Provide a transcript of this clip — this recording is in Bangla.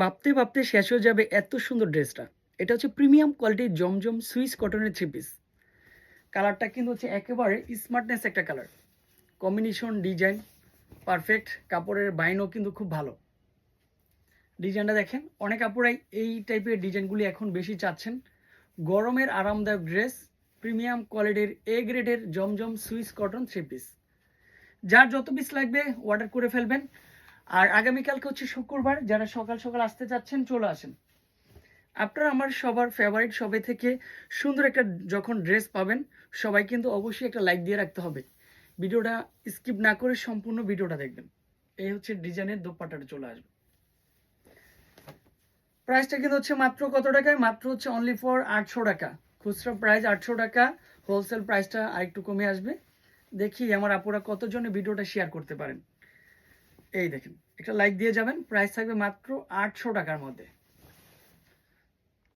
ভাবতে ভাবতে শেষ হয়ে যাবে এত সুন্দর ড্রেসটা। এটা হচ্ছে প্রিমিয়াম কোয়ালিটির জমজম সুইস কটনের থ্রি পিস। কালারটা কিন্তু হচ্ছে একেবারে স্মার্টনেস একটা কালার। কম্বিনেশন ডিজাইন পারফেক্ট, কাপড়ের বাইনও কিন্তু খুব ভালো। ডিজাইনটা দেখেন, অনেক আপুরাই এই টাইপের ডিজাইনগুলি এখন বেশি চাচ্ছেন। গরমের আরামদায়ক ড্রেস, প্রিমিয়াম কোয়ালিটির এ গ্রেডের জমজম সুইস কটন থ্রি পিস। যার যত পিস লাগবে অর্ডার করে ফেলবেন। আর আগামীকালকে হচ্ছে শুক্রবার, যারা সকাল সকাল আসতে চাচ্ছেন চলে আসেন। আপনারা আমার সবার ফেভারিট সবাই থেকে সুন্দর একটা যখন ড্রেস পাবেন, সবাই কিন্তু অবশ্যই একটা লাইক দিয়ে রাখতে হবে। ভিডিওটা স্কিপ না করে সম্পূর্ণ ভিডিওটা দেখবেন। এই হচ্ছে ডিজাইনের দোপাট্টাটা চলে আসবে। প্রাইসটা কিন্তু হচ্ছে মাত্র কত টাকায়, মাত্র হচ্ছে অনলি ফর 800 টাকা। খুচরা প্রাইস 800 টাকা, হোলসেল প্রাইসটা আরেকটু কমে আসবে। দেখি আমার আপুরা কতজনে ভিডিওটা শেয়ার করতে পারেন। এই দেখেন, একটা লাইক দিয়ে যাবেন। প্রাইস থাকবে মাত্র 800 টাকার মধ্যে।